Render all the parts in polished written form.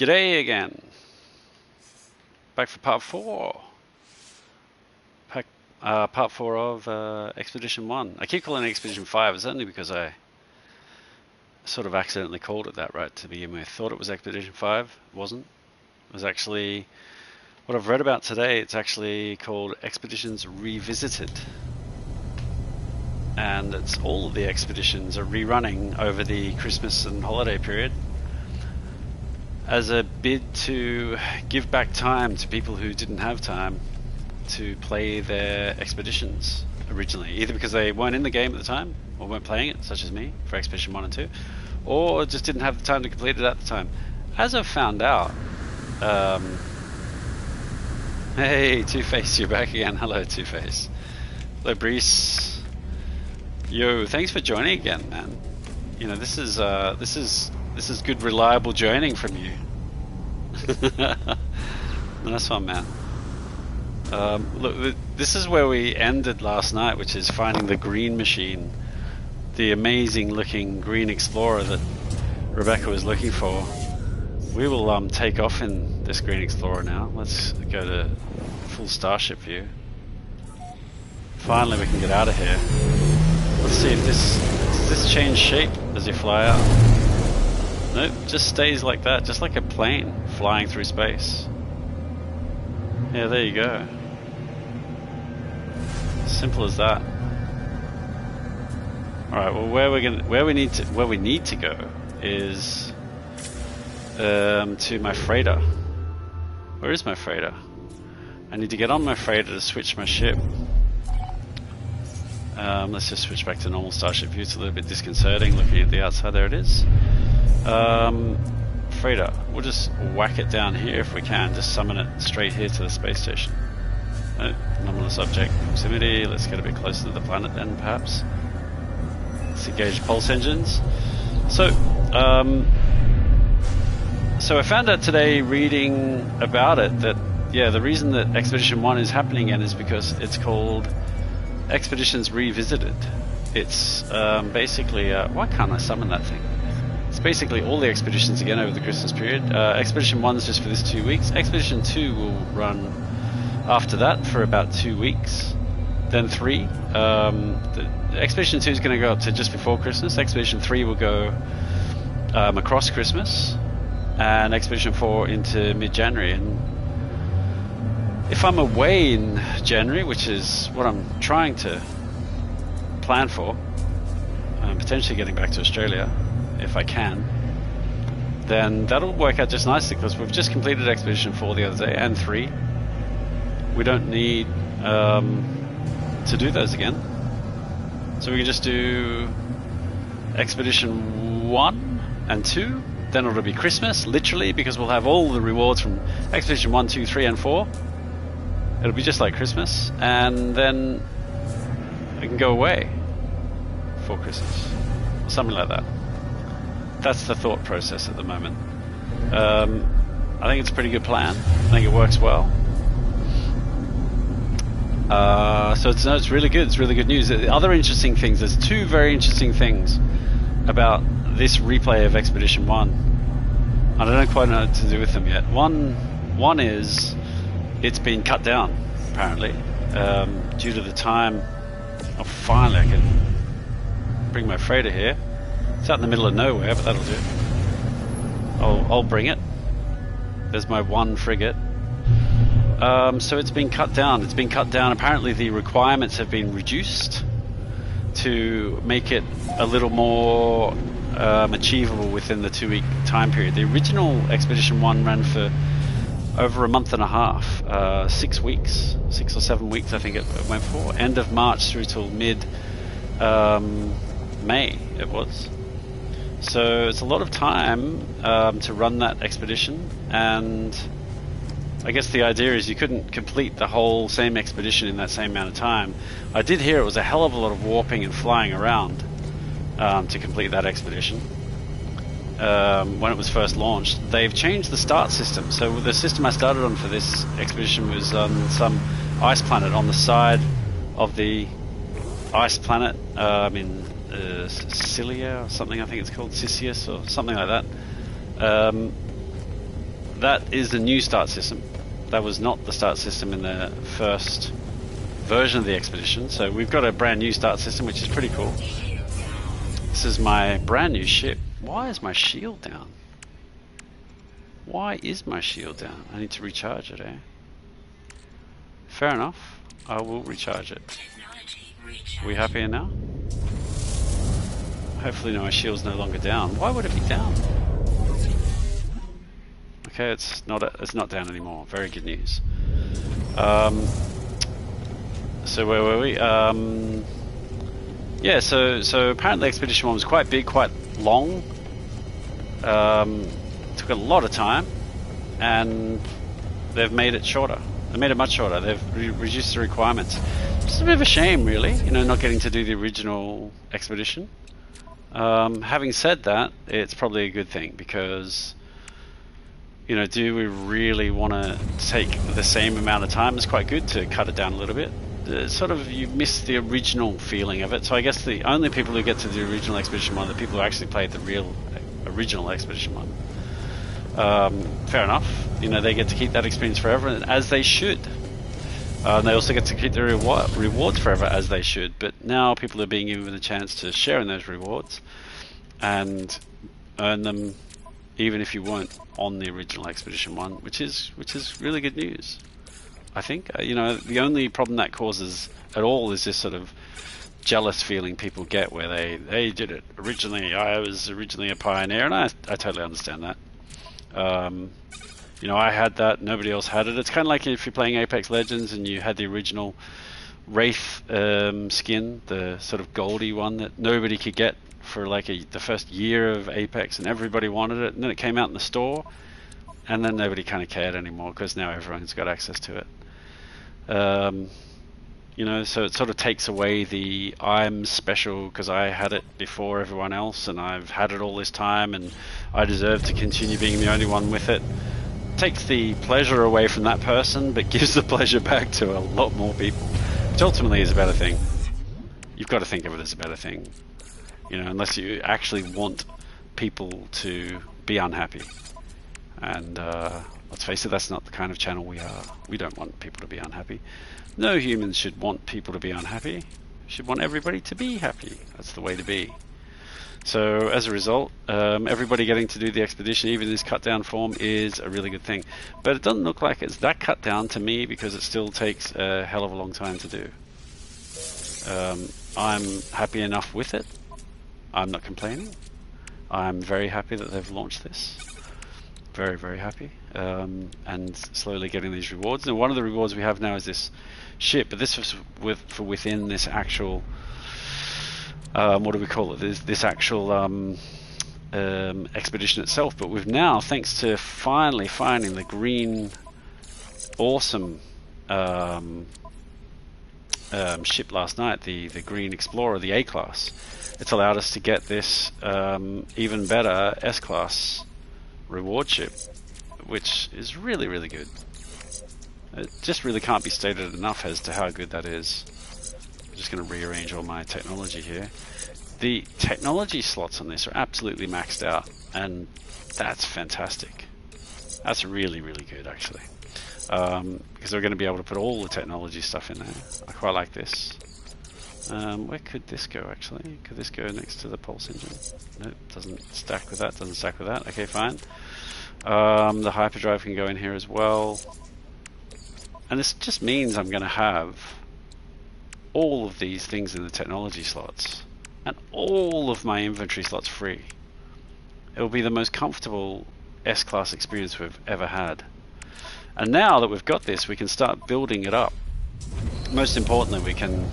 G'day again. Back for part 4. Part 4 of Expedition 1. I keep calling it Expedition 5. It's only because I sort of accidentally called it that right to begin with. Thought it was Expedition 5. It wasn't. It was actually, what I've read about today, it's actually called Expeditions Revisited. And it's all of the expeditions are rerunning over the Christmas and holiday period as a bid to give back time to people who didn't have time to play their expeditions originally, either because they weren't in the game at the time or weren't playing it, such as me for Expedition 1 and 2, or just didn't have the time to complete it at the time. As I've found out, hey Two-Face, you're back again. Hello Two-Face. Hello Brees. Yo, thanks for joining again, man. You know, this is good, reliable joining from you. Nice one, man. Look, this is where we ended last night, which is finding the green machine, the amazing-looking green explorer that Rebecca was looking for. We will take off in this green explorer now. Let's go to full starship view. Finally, we can get out of here. Let's see if does this change shape as you fly out. Nope, just stays like that, just like a plane flying through space. Yeah, there you go. Simple as that. All right. Well, where we need to go is to my freighter. Where is my freighter? I need to get on my freighter to switch my ship. Let's just switch back to normal starship view. It's a little bit disconcerting looking at the outside. There it is. Freighter. We'll just whack it down here if we can. Just summon it straight here to the space station. Anomalous object proximity. Let's get a bit closer to the planet then, perhaps. Let's engage pulse engines. So I found out today reading about it that, yeah, the reason that Expedition 1 is happening again is because it's called Expeditions Revisited. It's basically, why can't I summon that thing? It's basically all the expeditions again over the Christmas period. Expedition 1 is just for this 2 weeks. Expedition 2 will run after that for about 2 weeks. Then 3. Expedition 2 is going to go up to just before Christmas. Expedition 3 will go across Christmas. And Expedition 4 into mid-January. And if I'm away in January, which is what I'm trying to plan for, potentially getting back to Australia, if I can, then that'll work out just nicely because we've just completed Expedition 4 the other day and 3. We don't need to do those again. So we can just do Expedition 1 and 2, then it'll be Christmas, literally, because we'll have all the rewards from Expedition 1, 2, 3 and 4. It'll be just like Christmas, and then I can go away for Christmas, or something like that. That's the thought process at the moment. I think it's a pretty good plan. I think it works well. So it's really good. It's really good news. Other interesting things. There's 2 very interesting things about this replay of Expedition 1. I don't quite know what to do with them yet. One is it's been cut down, apparently, due to the time. Oh, finally I can bring my freighter here. It's out in the middle of nowhere, but that'll do. I'll bring it. There's my 1 frigate. So it's been cut down. It's been cut down. Apparently the requirements have been reduced to make it a little more achievable within the 2-week time period. The original Expedition 1 ran for over a month and a half, 6 weeks, 6 or 7 weeks I think it went for. End of March through till mid May it was. So it's a lot of time to run that expedition, and I guess the idea is you couldn't complete the whole same expedition in that same amount of time. I did hear it was a hell of a lot of warping and flying around to complete that expedition. When it was first launched, they've changed the start system. So the system I started on for this expedition was on some ice planet on the side of the ice planet in Sicilia or something. I think it's called Ciscius or something like that. that is the new start system. That was not the start system in the first version of the expedition. So we've got a brand new start system, which is pretty cool. This is my brand new ship. Why is my shield down? Why is my shield down? I need to recharge it, eh? Fair enough. I will recharge it. Are we happier now? Hopefully no, my shield's no longer down. Why would it be down? Okay, it's not down anymore. Very good news. So where were we? Yeah, so apparently Expedition 1 was quite big, quite long. Took a lot of time, and they've made it shorter. They made it much shorter. They've reduced the requirements. It's a bit of a shame, really, you know, not getting to do the original expedition. Having said that, it's probably a good thing, because, you know, do we really want to take the same amount of time? It's quite good to cut it down a little bit. Sort of, you miss the original feeling of it. So I guess the only people who get to the original Expedition 1 are the people who actually played the real original Expedition 1. Fair enough. You know, they get to keep that experience forever, as they should. They also get to keep the rewards forever, as they should. But now people are being given a chance to share in those rewards and earn them, even if you weren't on the original Expedition 1, which is really good news. I think, you know, the only problem that causes at all is this sort of jealous feeling people get, where they did it originally. I was originally a pioneer, and I totally understand that. You know, I had that, nobody else had it. It's kind of like if you're playing Apex Legends and you had the original Wraith skin, the sort of goldy one that nobody could get for like the first year of Apex, and everybody wanted it, and then it came out in the store, and then nobody kind of cared anymore, because now everyone's got access to it. You know, so it sort of takes away the I'm special because I had it before everyone else, and I've had it all this time, and I deserve to continue being the only one with it. Takes the pleasure away from that person, but gives the pleasure back to a lot more people, which ultimately is a better thing. You've got to think of it as a better thing, you know, unless you actually want people to be unhappy. And let's face it, that's not the kind of channel we are. We don't want people to be unhappy. No humans should want people to be unhappy. We should want everybody to be happy. That's the way to be. So as a result, everybody getting to do the expedition, even in this cut down form, is a really good thing. But it doesn't look like it's that cut down to me, because it still takes a hell of a long time to do. I'm happy enough with it. I'm not complaining. I'm very happy that they've launched this. Very, very happy. And slowly getting these rewards. And one of the rewards we have now is this ship, but this was for within this actual what do we call it? This actual expedition itself. But we've now, thanks to finally finding the green, awesome ship last night, the Green Explorer, the A-Class, it's allowed us to get this even better S-Class reward ship, which is really, really good. It just really can't be stated enough as to how good that is. I'm just going to rearrange all my technology here. The technology slots on this are absolutely maxed out, and that's fantastic. That's really, really good, actually. Because we're going to be able to put all the technology stuff in there. I quite like this. Where could this go, actually? Could this go next to the pulse engine? Nope, doesn't stack with that, doesn't stack with that. Okay, fine. The hyperdrive can go in here as well. And this just means I'm going to have all of these things in the technology slots, and all of my inventory slots free. It will be the most comfortable S-Class experience we've ever had. And now that we've got this, we can start building it up. Most importantly, we can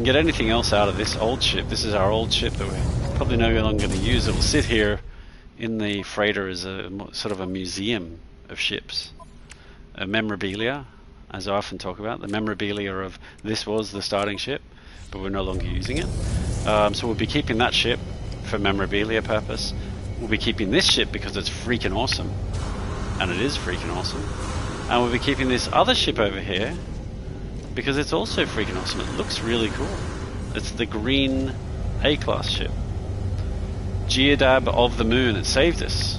get anything else out of this old ship. This is our old ship that we're probably no longer going to use. It will sit here in the freighter as a sort of a museum of ships. A memorabilia, as I often talk about, the memorabilia of this was the starting ship, but we're no longer using it. So we'll be keeping that ship for memorabilia purpose. We'll be keeping this ship because it's freaking awesome. And it is freaking awesome. And we'll be keeping this other ship over here because it's also freaking awesome. It looks really cool. It's the green A-Class ship. Geodab of the Moon. It saved us.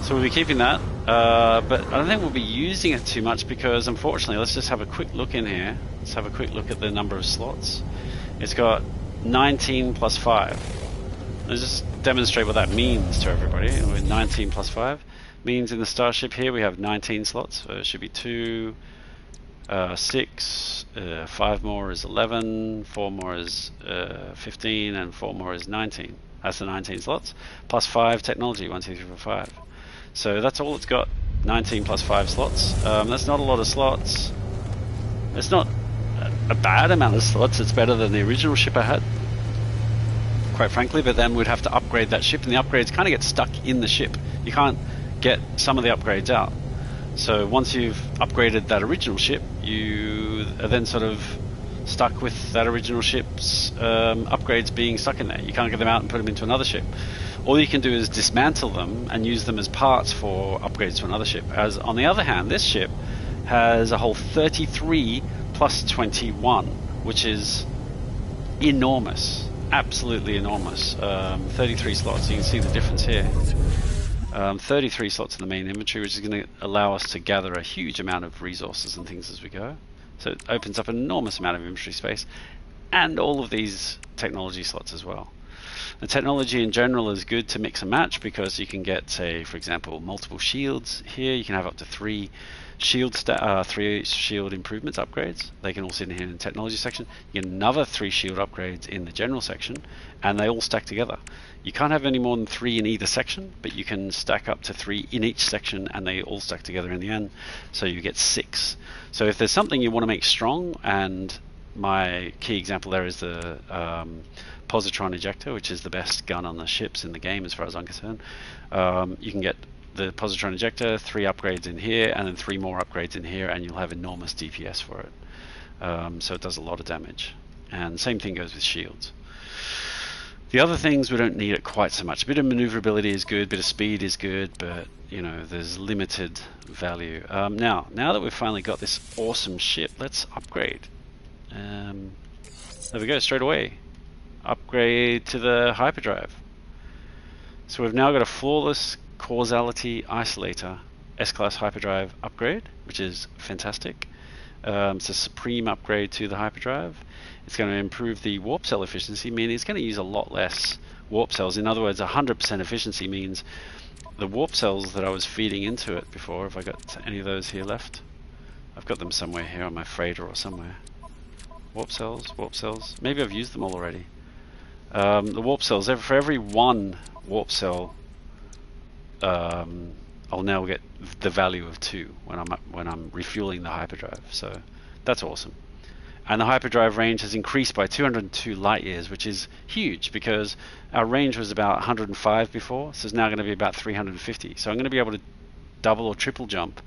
So we'll be keeping that, but I don't think we'll be using it too much because, unfortunately, let's just have a quick look in here. Let's have a quick look at the number of slots. It's got 19 plus 5. Let's just demonstrate what that means to everybody. 19 plus 5 means in the Starship here we have 19 slots. So it should be 2, 6, 5 more is 11, 4 more is 15, and 4 more is 19. That's the 19 slots. Plus 5 technology, 1, 2, 3, 4, 5. So that's all it's got, 19 plus 5 slots. That's not a lot of slots. It's not a bad amount of slots. It's better than the original ship I had, quite frankly, but then we'd have to upgrade that ship, and the upgrades kind of get stuck in the ship. You can't get some of the upgrades out. So once you've upgraded that original ship, you are then sort of stuck with that original ship's upgrades being stuck in there. You can't get them out and put them into another ship. All you can do is dismantle them and use them as parts for upgrades to another ship. As on the other hand, this ship has a whole 33 plus 21, which is enormous, absolutely enormous. 33 slots, you can see the difference here. 33 slots in the main inventory, which is going to allow us to gather a huge amount of resources and things as we go. So it opens up an enormous amount of inventory space, and all of these technology slots as well. The technology in general is good to mix and match because you can get, say, for example, multiple shields here. You can have up to 3 shield improvements, upgrades. They can all sit in here in the technology section. You get another 3 shield upgrades in the general section, and they all stack together. You can't have any more than 3 in either section, but you can stack up to 3 in each section, and they all stack together in the end, so you get 6. So if there's something you want to make strong, and my key example there is the positron ejector, which is the best gun on the ships in the game as far as I'm concerned. You can get the positron ejector, 3 upgrades in here, and then 3 more upgrades in here, and you'll have enormous DPS for it. So it does a lot of damage. And same thing goes with shields. The other things, we don't need it quite so much. A bit of maneuverability is good, a bit of speed is good, but you know, there's limited value. Now that we've finally got this awesome ship, let's upgrade. There we go, straight away. Upgrade to the hyperdrive. So we've now got a flawless causality isolator S-class hyperdrive upgrade, which is fantastic. It's a supreme upgrade to the hyperdrive. It's going to improve the warp cell efficiency, meaning it's going to use a lot less warp cells. In other words, 100% efficiency means the warp cells that I was feeding into it before, have I got any of those here left? I've got them somewhere here on my freighter or somewhere. Warp cells. Maybe I've used them all already. The warp cells, for every 1 warp cell, I'll now get the value of 2 when I'm refueling the hyperdrive. So that's awesome. And the hyperdrive range has increased by 202 light years, which is huge because our range was about 105 before, so it's now going to be about 350. So I'm going to be able to double or triple jump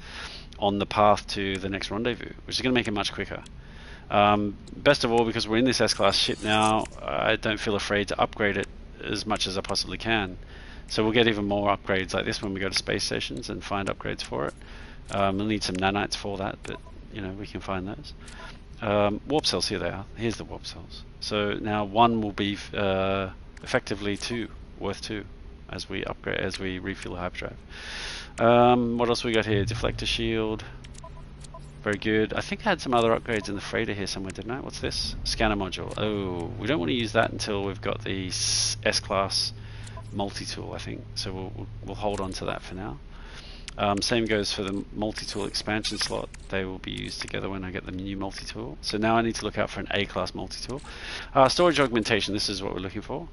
on the path to the next rendezvous, which is going to make it much quicker. Best of all, because we're in this S-class ship now, I don't feel afraid to upgrade it as much as I possibly can. So we'll get even more upgrades like this when we go to space stations and find upgrades for it. We'll need some nanites for that, but you know, we can find those. Warp cells, here they are. Here's the warp cells. So now 1 will be effectively 2, worth 2, as we upgrade, as we refuel the hyperdrive. What else we got here? Deflector shield. Very good. I think I had some other upgrades in the freighter here somewhere, didn't I? What's this? Scanner module. Oh, we don't want to use that until we've got the S-class multi-tool, I think. So we'll hold on to that for now. Same goes for the multi-tool expansion slot. They will be used together when I get the new multi-tool. So now I need to look out for an A-class multi-tool. Storage augmentation, this is what we're looking for.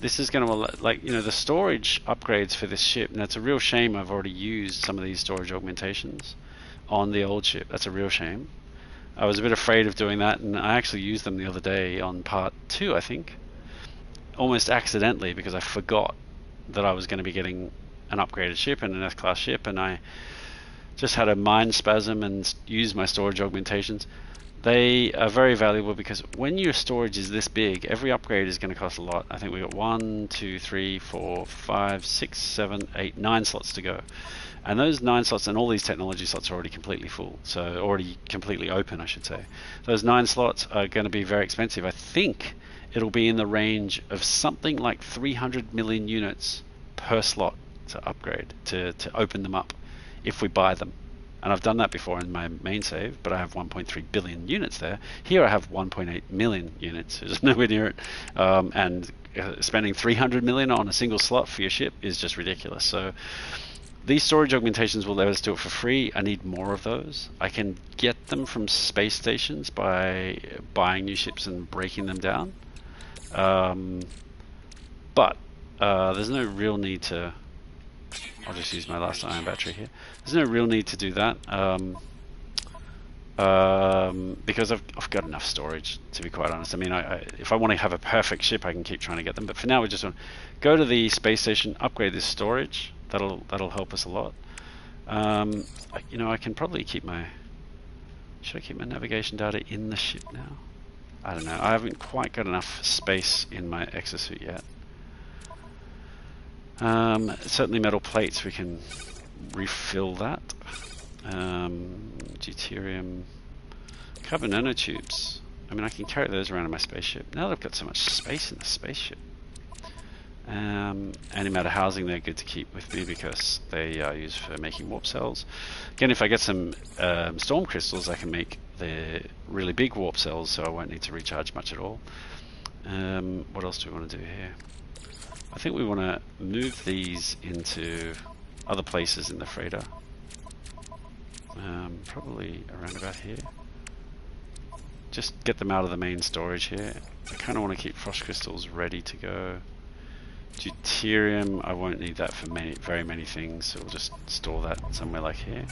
This is going to, like, you know, the storage upgrades for this ship, and it's a real shame I've already used some of these storage augmentations on the old ship. That's a real shame. I was a bit afraid of doing that, and I actually used them the other day on part 2, I think. Almost accidentally, because I forgot that I was going to be getting an upgraded ship and an S-class ship, and I just had a mind spasm and used my storage augmentations. They are very valuable because when your storage is this big, every upgrade is going to cost a lot. I think we got 1, 2, 3, 4, 5, 6, 7, 8, 9 slots to go. And those 9 slots and all these technology slots are already completely full. So already completely open, I should say. Those 9 slots are going to be very expensive. I think it'll be in the range of something like 300 million units per slot to upgrade to open them up if we buy them. And I've done that before in my main save, but I have 1.3 billion units there. Here I have 1.8 million units, which is nowhere near it. And spending 300 million on a single slot for your ship is just ridiculous. So these storage augmentations will let us do it for free. I need more of those. I can get them from space stations by buying new ships and breaking them down. But there's no real need to... I'll just use my last ion battery here. There's no real need to do that because I've got enough storage, to be quite honest. I mean, if I want to have a perfect ship, I can keep trying to get them. But for now, we just want to go to the space station, upgrade this storage. That'll help us a lot. You know, I can probably keep my... Should I keep my navigation data in the ship now? I don't know. I haven't quite got enough space in my exosuit yet. Certainly metal plates, we can refill that. Deuterium, carbon nanotubes. I mean, I can carry those around in my spaceship. Now that I've got so much space in the spaceship. Antimatter housing, they're good to keep with me because they are used for making warp cells. Again, if I get some storm crystals, I can make the really big warp cells, so I won't need to recharge much at all. What else do we want to do here? I think we want to move these into other places in the freighter. Probably around about here. Just get them out of the main storage here. I kind of want to keep frost crystals ready to go. Deuterium, I won't need that for very many things, so we'll just store that somewhere like here.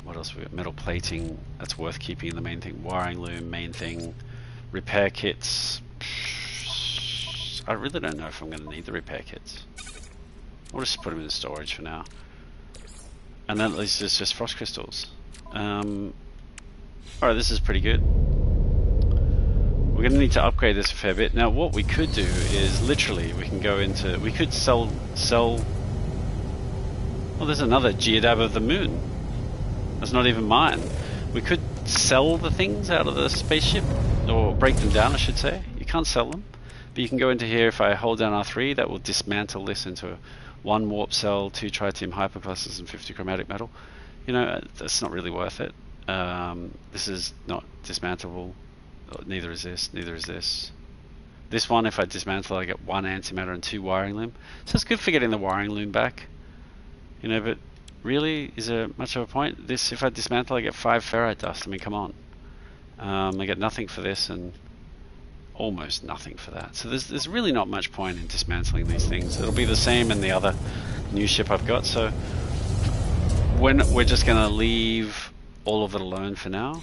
What else we got? Metal plating, that's worth keeping in the main thing. Wiring loom, main thing. Repair kits. I really don't know if I'm going to need the repair kits. We'll just put them in the storage for now. And then at least it's just frost crystals. Alright, this is pretty good. We're going to need to upgrade this a fair bit. Now what we could do is literally we can go into... We could sell... Well, there's another Geodab of the Moon. That's not even mine. We could sell the things out of the spaceship, or break them down I should say. You can't sell them, but you can go into here. If I hold down R3, that will dismantle this into 1 warp cell, 2 tritium hyperclusters and 50 chromatic metal. You know, that's not really worth it. This is not dismantleable. Neither is this, neither is this. This one, if I dismantle, I get 1 antimatter and 2 wiring loom. So it's good for getting the wiring loom back. You know, but really, is there much of a point? This, if I dismantle, I get 5 ferrite dust. I mean, come on. I get nothing for this and almost nothing for that. So there's really not much point in dismantling these things. It'll be the same in the other new ship I've got. So we're just going to leave all of it alone for now.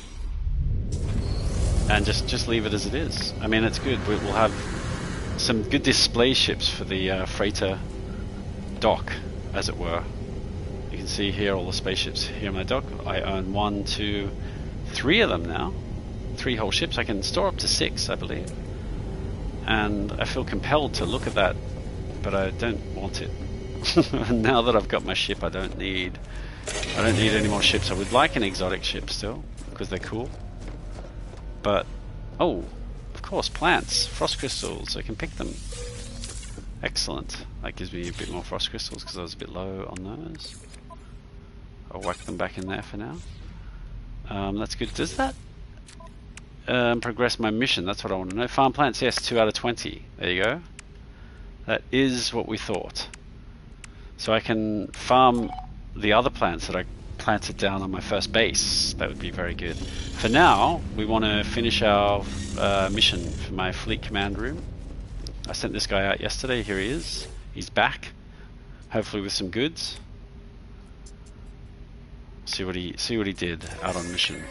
And just leave it as it is. I mean, it's good. We'll have some good display ships for the freighter dock, as it were. You can see here all the spaceships here on my dock. I own 1, 2, 3 of them now. 3 whole ships. I can store up to 6, I believe. And I feel compelled to look at that, but I don't want it. Now that I've got my ship, I don't need any more ships. I would like an exotic ship still, because they're cool. But, oh, of course, plants, frost crystals, I can pick them. Excellent. That gives me a bit more frost crystals because I was a bit low on those. I'll whack them back in there for now. That's good. Does that progress my mission? That's what I want to know. Farm plants, yes, 2 out of 20. There you go. That is what we thought. So I can farm the other plants that I planted down on my first base. That would be very good. For now, we want to finish our mission for my fleet command room. I sent this guy out yesterday. Here he is. He's back, hopefully with some goods. See what he did out on mission.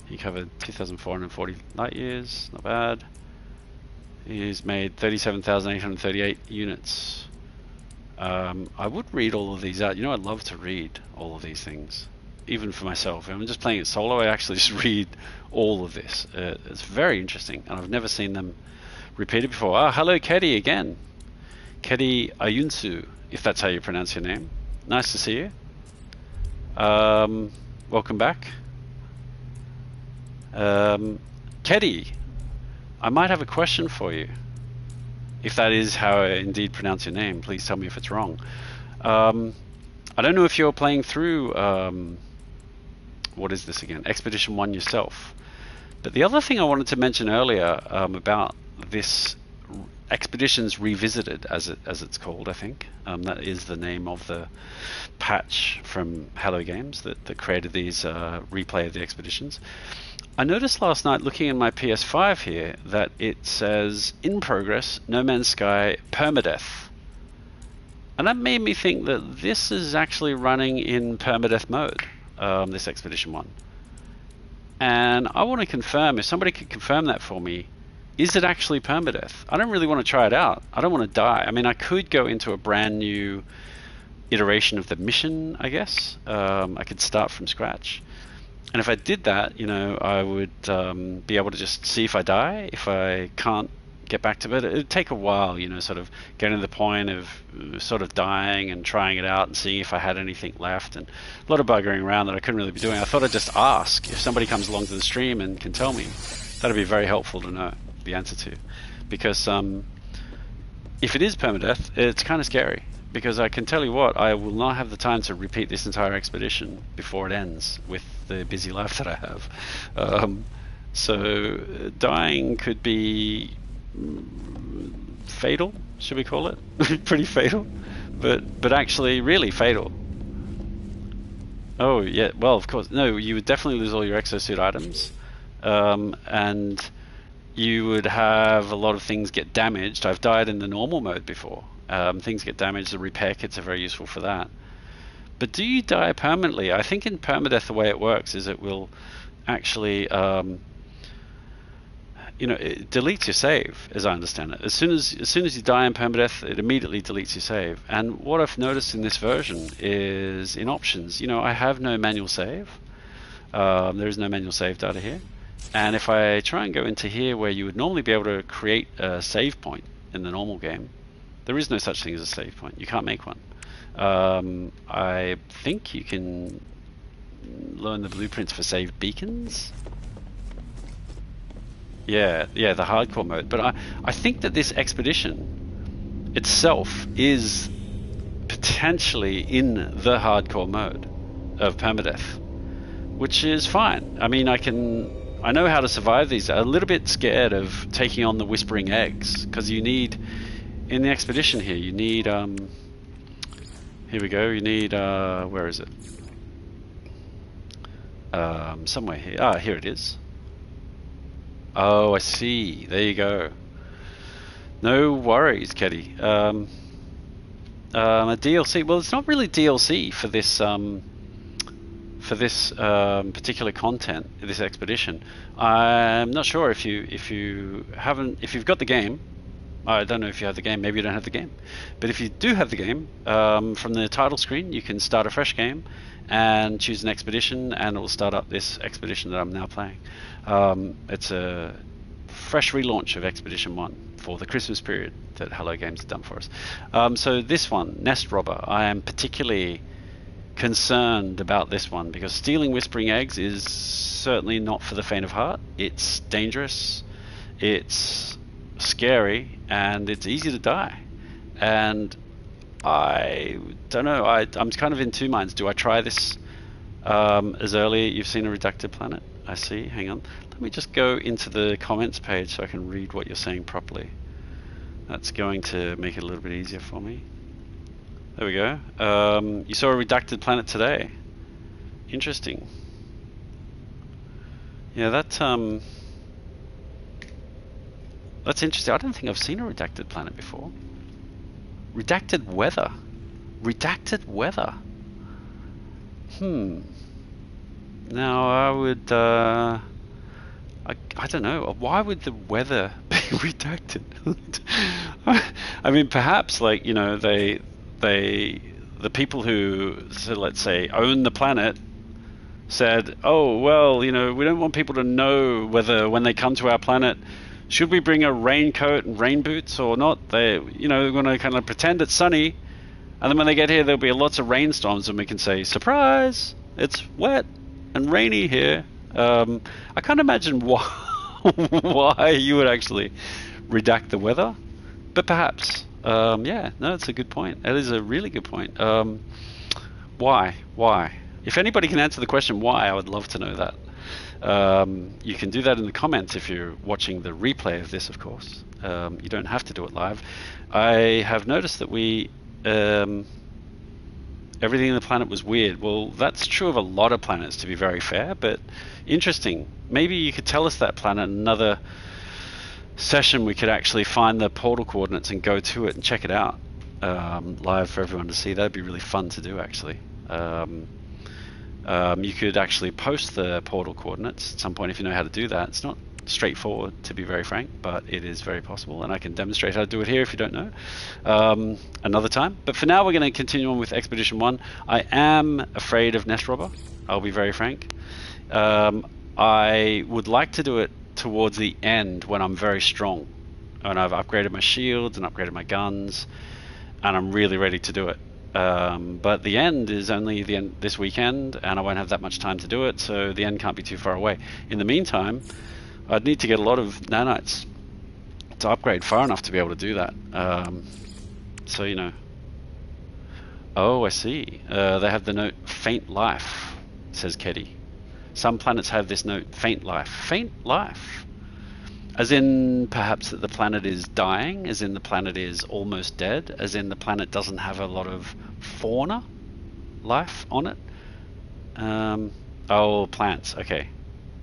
He covered 2,440 light years. Not bad. He's made 37,838 units. I would read all of these out. You know, I'd love to read all of these things, even for myself. If I'm just playing it solo, I actually just read all of this. It's very interesting, and I've never seen them repeated before. Ah, hello, Kedi again. Kedi Ayunsu, if that's how you pronounce your name. Nice to see you. Welcome back. Kedi, I might have a question for you. If that is how I indeed pronounce your name, please tell me if it's wrong. I don't know if you're playing through, what is this again? Expedition 1 yourself. But the other thing I wanted to mention earlier about this Expeditions Revisited, as it's called, I think. That is the name of the patch from Hello Games that created these replay of the expeditions. I noticed last night, looking in my PS5 here, that it says, in progress, No Man's Sky permadeath. And that made me think that this is actually running in permadeath mode, this Expedition 1. And I want to confirm, if somebody could confirm that for me, is it actually permadeath? I don't really want to try it out. I don't want to die. I mean, I could go into a brand new iteration of the mission, I guess. I could start from scratch. And if I did that, you know, I would be able to just see if I die. If I can't get back to bed, it would take a while, you know, sort of getting to the point of sort of dying and trying it out and seeing if I had anything left, and a lot of buggering around that I couldn't really be doing. I thought I'd just ask if somebody comes along to the stream and can tell me. That'd be very helpful to know the answer to, because if it is permadeath, it's kind of scary, because I can tell you what, I will not have the time to repeat this entire expedition before it ends with the busy life that I have. So dying could be fatal, should we call it? Pretty fatal, but actually really fatal. Oh yeah, well of course, no, you would definitely lose all your exosuit items, and you would have a lot of things get damaged. I've died in the normal mode before. Things get damaged, the repair kits are very useful for that. But do you die permanently? I think in permadeath the way it works is it will actually you know, it deletes your save, as I understand it. As soon as you die in permadeath, it immediately deletes your save. And what I've noticed in this version is in options, you know, I have no manual save. There is no manual save data here. And if I try and go into here where you would normally be able to create a save point in the normal game, there is no such thing as a save point. You can't make one. I think you can learn the blueprints for save beacons. Yeah, the hardcore mode. But I think that this expedition itself is potentially in the hardcore mode of permadeath, which is fine. I mean, I know how to survive these. I'm a little bit scared of taking on the whispering eggs, because you need, in the expedition here, you need, here we go, you need, where is it? Somewhere here. Ah, here it is. Oh, I see. There you go. No worries, Keddy. A DLC. Well, it's not really DLC for this particular content, this expedition. I'm not sure if you've got the game. I don't know if you have the game. Maybe you don't have the game. But if you do have the game, from the title screen, you can start a fresh game and choose an expedition, and it will start up this expedition that I'm now playing. It's a fresh relaunch of Expedition 1 for the Christmas period that Hello Games have done for us. So this one, Nest Robber, I am particularly concerned about this one, because stealing whispering eggs is certainly not for the faint of heart. It's dangerous, it's scary, and it's easy to die. And I don't know, I'm kind of in two minds. Do I try this as early? You've seen a redacted planet, I see. Hang on, let me just go into the comments page so I can read what you're saying properly. That's going to make it a little bit easier for me. There we go. You saw a redacted planet today. Interesting. Yeah, that's interesting. I don't think I've seen a redacted planet before. Redacted weather. Redacted weather. Now I would I don't know, why would the weather be redacted? I mean, perhaps, like, you know, the people who, so let's say, own the planet said, oh, well, you know, we don't want people to know whether when they come to our planet, should we bring a raincoat and rain boots or not? They, you know, they're going to kind of pretend it's sunny, and then when they get here, there'll be lots of rainstorms, and we can say, surprise, it's wet and rainy here. I can't imagine why you would actually redact the weather. but perhaps. Yeah, no, it's a good point. That is a really good point. Why? Why? If anybody can answer the question why, I would love to know that. You can do that in the comments if you're watching the replay of this, of course. You don't have to do it live. I have noticed that everything in the planet was weird. Well, that's true of a lot of planets, to be very fair, but interesting. Maybe you could tell us that planet in another session. We could actually find the portal coordinates and go to it and check it out live for everyone to see. That'd be really fun to do, actually. You could actually post the portal coordinates at some point if you know how to do that. It's not straightforward, to be very frank, but it is very possible, and I can demonstrate how to do it here if you don't know another time. But for now, we're going to continue on with Expedition 1. I am afraid of Nest Robber, I'll be very frank. I would like to do it towards the end when I'm very strong and I've upgraded my shields and upgraded my guns and I'm really ready to do it. But the end is only the end this weekend, and I won't have that much time to do it, so the end can't be too far away. In the meantime, I'd need to get a lot of nanites to upgrade far enough to be able to do that. So, you know. Oh, I see. They have the note faint life, says Keddy. Some planets have this note faint life. Faint life? As in perhaps that the planet is dying, as in the planet is almost dead, as in the planet doesn't have a lot of fauna life on it. Oh, plants, okay.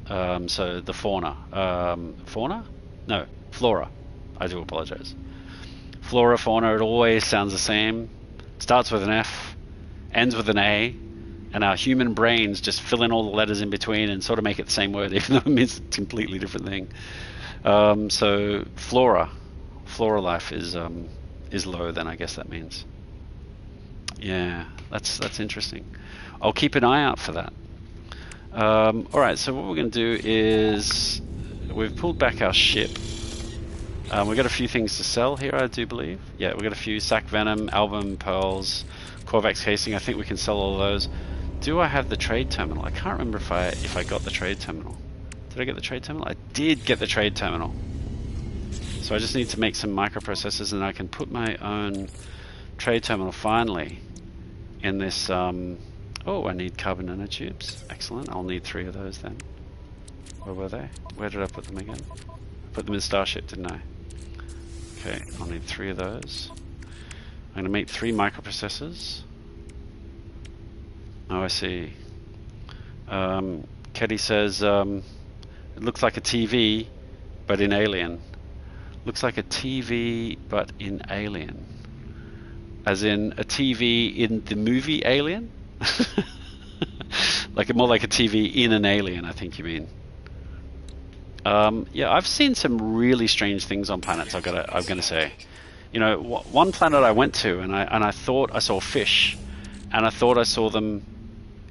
So the fauna. Fauna? No, flora. I do apologize. Flora, fauna, it always sounds the same. Starts with an F, ends with an A, and our human brains just fill in all the letters in between and sort of make it the same word, even though it means a completely different thing. So flora life is low, then I guess that means. Yeah, that's interesting. I'll keep an eye out for that. Alright, so what we're going to do is we've pulled back our ship. We've got a few things to sell here, I do believe. Yeah, we've got a few sac venom, album, pearls, Corvax casing. I think we can sell all of those. Do I have the trade terminal? I can't remember if I got the trade terminal. Did I get the trade terminal? I did get the trade terminal. So I just need to make some microprocessors and I can put my own trade terminal finally in this. Oh, I need carbon nanotubes. Excellent. I'll need 3 of those then. Where were they? Where did I put them again? I put them in Starship, didn't I? Okay, I'll need 3 of those. I'm going to make 3 microprocessors. Oh, I see. Keddy says, it looks like a TV, but in Alien. Looks like a TV, but in Alien. As in a TV in the movie Alien? More like a TV in an alien, I think you mean. Yeah, I've seen some really strange things on planets. I'm gonna say, you know, one planet I went to, and I thought I saw fish, and I thought I saw them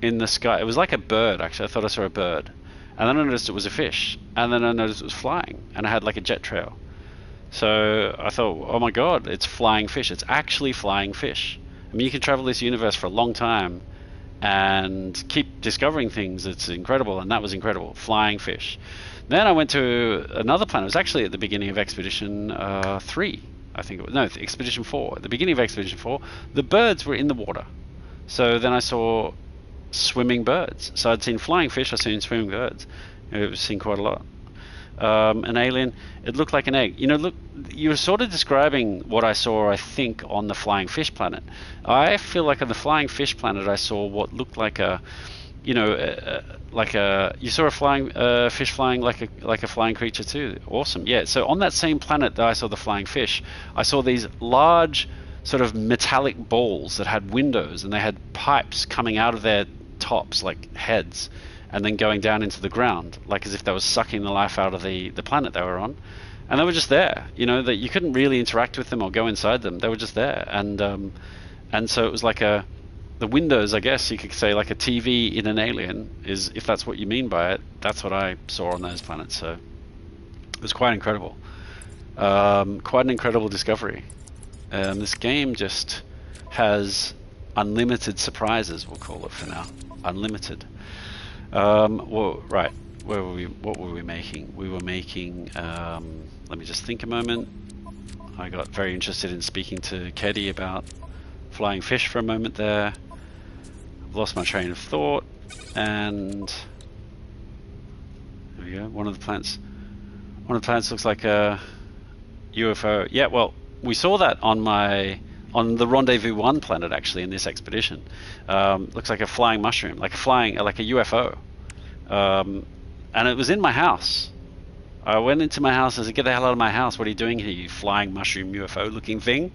in the sky. It was like a bird, actually. I thought I saw a bird, and then I noticed it was a fish, and then I noticed it was flying, and I had like a jet trail. So I thought, oh my god, it's flying fish. It's actually flying fish. I mean, you can travel this universe for a long time and keep discovering things. It's incredible, and that was incredible. Flying fish. Then I went to another planet. It was actually at the beginning of Expedition 3, I think it was. No, Expedition 4. At the beginning of Expedition 4, the birds were in the water. So then I saw swimming birds. So I'd seen flying fish, I'd seen swimming birds. I've seen quite a lot. An alien, it looked like an egg. You know, look, you were sort of describing what I saw, I think, on the flying fish planet. I feel like on the flying fish planet I saw what looked like a, you know, you saw a flying fish flying like a flying creature too. Awesome. Yeah, so on that same planet that I saw the flying fish, I saw these large sort of metallic balls that had windows, and they had pipes coming out of their tops like heads, and then going down into the ground, like as if they were sucking the life out of the planet they were on. And they were just there, you know, that you couldn't really interact with them or go inside them. They were just there. And so it was like the windows, I guess you could say, like a TV in an alien, is, if that's what you mean by it, that's what I saw on those planets. So it was quite incredible. Quite an incredible discovery. This game just has unlimited surprises, we'll call it for now. Unlimited. Well, right, what were we making? We were making, let me just think a moment. I got very interested in speaking to Keddy about flying fish for a moment there. I've lost my train of thought, and there we go. One of the plants looks like a UFO. Yeah, well, we saw that on the Rendezvous 1 planet actually in this expedition. Looks like a flying mushroom, like a UFO, and it was in my house. I went into my house and said, "Get the hell out of my house! What are you doing here, you flying mushroom UFO looking thing?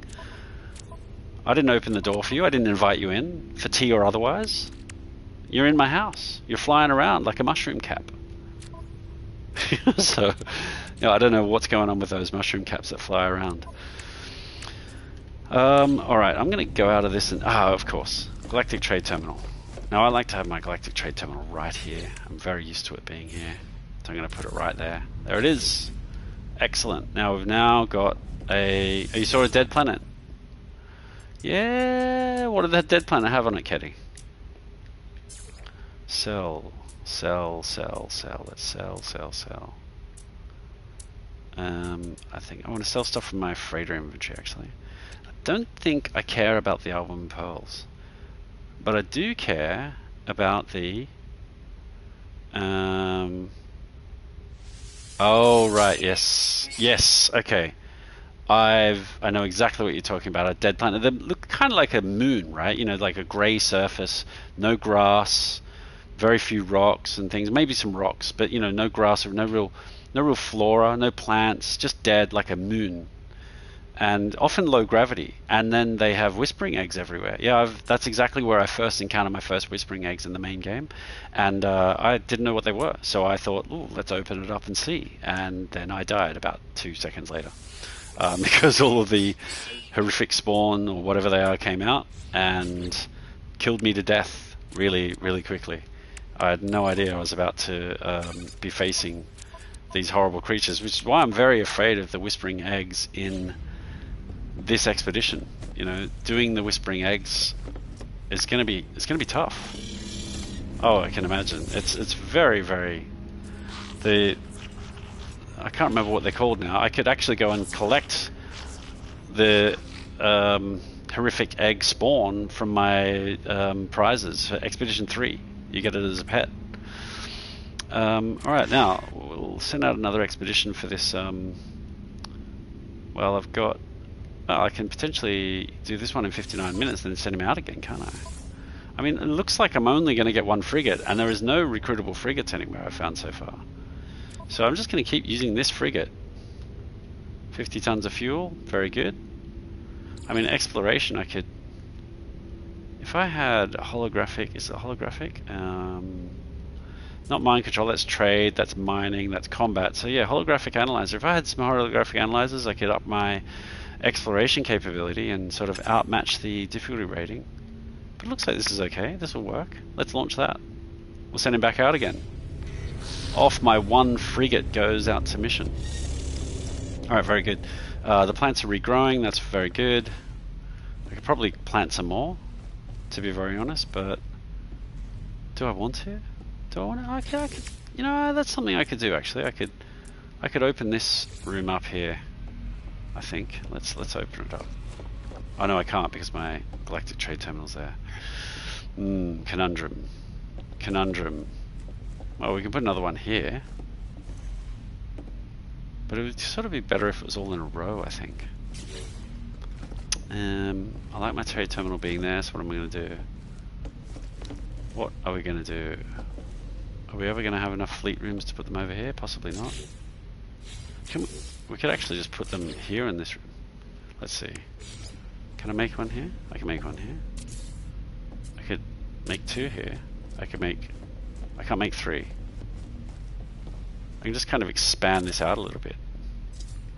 I didn't open the door for you. I didn't invite you in for tea or otherwise. You're in my house. You're flying around like a mushroom cap." So, I don't know what's going on with those mushroom caps that fly around. Alright, I'm going to go out of this and... of course. Galactic Trade Terminal. Now, I like to have my Galactic Trade Terminal right here. I'm very used to it being here. So I'm going to put it right there. There it is. Excellent. Now, we've now got a... Oh, you saw a dead planet? Yeah, what did that dead planet have on it, Keddy? Sell. Let's sell. I think I want to sell stuff from my freighter inventory, actually. I don't think I care about the album pearls, but I do care about the oh right, yes, okay. I know exactly what you're talking about. A dead planet. They look kind of like a moon, right? Like a grey surface, no grass, very few rocks and things. Maybe some rocks, but no grass or no real flora, no plants, just dead like a moon, and often low gravity. And then they have whispering eggs everywhere. Yeah, that's exactly where I first encountered my first whispering eggs in the main game, and I didn't know what they were, so I thought, "Ooh, let's open it up and see." And then I died about 2 seconds later, because all of the horrific spawn or whatever they are came out and killed me to death really, really quickly. I had no idea I was about to be facing these horrible creatures, which is why I'm very afraid of the whispering eggs in this expedition. Doing the whispering eggs is going to be tough. Oh, I can imagine. It's very, very... I can't remember what they're called now. I could actually go and collect the horrific egg spawn from my prizes for Expedition 3. You get it as a pet. Alright, now we'll send out another expedition for this. Well, I've got... I can potentially do this one in 59 minutes, then send him out again, can't I? I mean, it looks like I'm only going to get one frigate, and there is no recruitable frigates anywhere I've found so far. So I'm just going to keep using this frigate. 50 tons of fuel, very good. I mean, exploration, I could... If I had a holographic... Is it holographic? Not mind control, that's trade, that's mining, that's combat. So yeah, holographic analyzer. If I had some holographic analyzers, I could up my exploration capability and sort of outmatch the difficulty rating. But it looks like this is okay. This will work. Let's launch that. We'll send him back out again. Off my one frigate goes out to mission. Alright, very good. The plants are regrowing, that's very good. I could probably plant some more, to be very honest, but do I want to? Do I want to? I could, that's something I could do actually. I could open this room up here, I think. Let's open it up. Oh no, I can't because my Galactic Trade Terminal's there. Conundrum. Well, we can put another one here. But it would sort of be better if it was all in a row, I think. I like my trade terminal being there, so what am I going to do? What are we going to do? Are we ever going to have enough fleet rooms to put them over here? Possibly not. We could actually just put them here in this room. Let's see. Can I make one here? I can make one here. I could make two here. I can't make three. I can just kind of expand this out a little bit.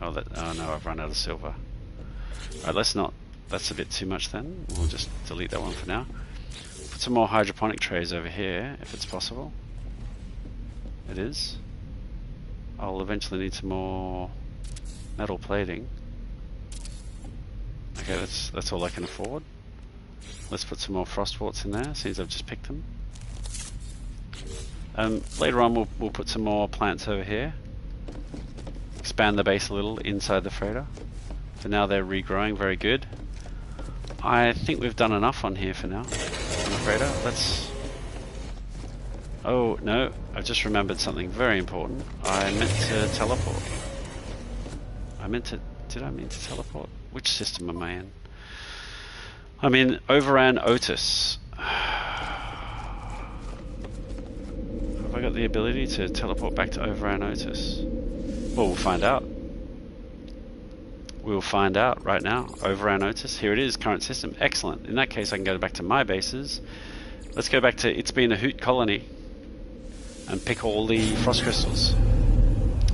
Oh no, I've run out of silver. Alright, let's not. That's a bit too much then. We'll just delete that one for now. Put some more hydroponic trays over here, if it's possible. It is. I'll eventually need some more metal plating. Okay, that's all I can afford. Let's put some more frost warts in there, since I've just picked them. Later on we'll put some more plants over here. Expand the base a little inside the freighter. For now they're regrowing, very good. I think we've done enough on here for now. On the crater, let's... Oh, no, I've just remembered something very important. I meant to teleport. Did I mean to teleport? Which system am I in? I'm in Overran Otis. Have I got the ability to teleport back to Overran Otis? Well, we'll find out. We'll find out right now. Overran Otis, here it is, current system. Excellent. In that case, I can go back to my bases. Let's go back to It's Been a Hoot Colony and pick all the frost crystals.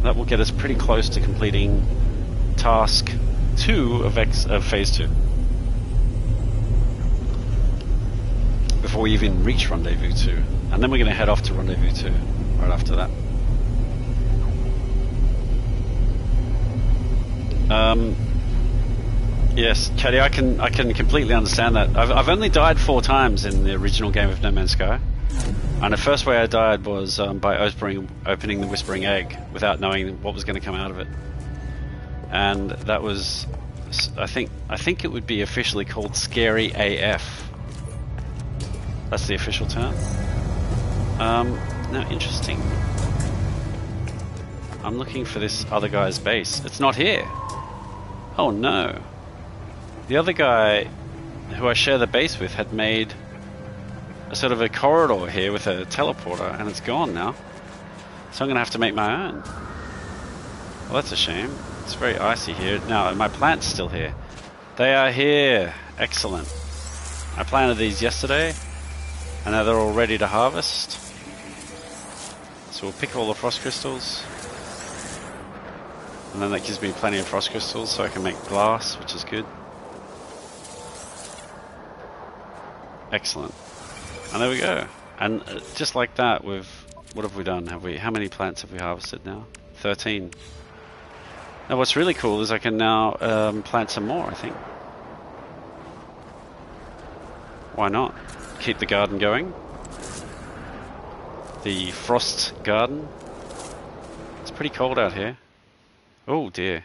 That will get us pretty close to completing task 2 of phase 2. Before we even reach Rendezvous 2. And then we're going to head off to Rendezvous 2 right after that. Yes, Caddy, I can completely understand that. I've only died 4 times in the original game of No Man's Sky. And the first way I died was by opening the Whispering Egg without knowing what was going to come out of it. And that was, I think it would be officially called Scary AF. That's the official term. Now, interesting. I'm looking for this other guy's base. It's not here. Oh no. The other guy who I share the base with had made a sort of a corridor here with a teleporter, and it's gone now. So I'm going to have to make my own. Well, that's a shame. It's very icy here. Now, my plant's still here. They are here. Excellent. I planted these yesterday, and now they're all ready to harvest. So we'll pick all the frost crystals. And then that gives me plenty of frost crystals so I can make glass, which is good. Excellent. And there we go. And just like that, what have we done? How many plants have we harvested now? 13. Now what's really cool is I can now plant some more, I think. Why not? Keep the garden going. The frost garden. It's pretty cold out here. Oh dear.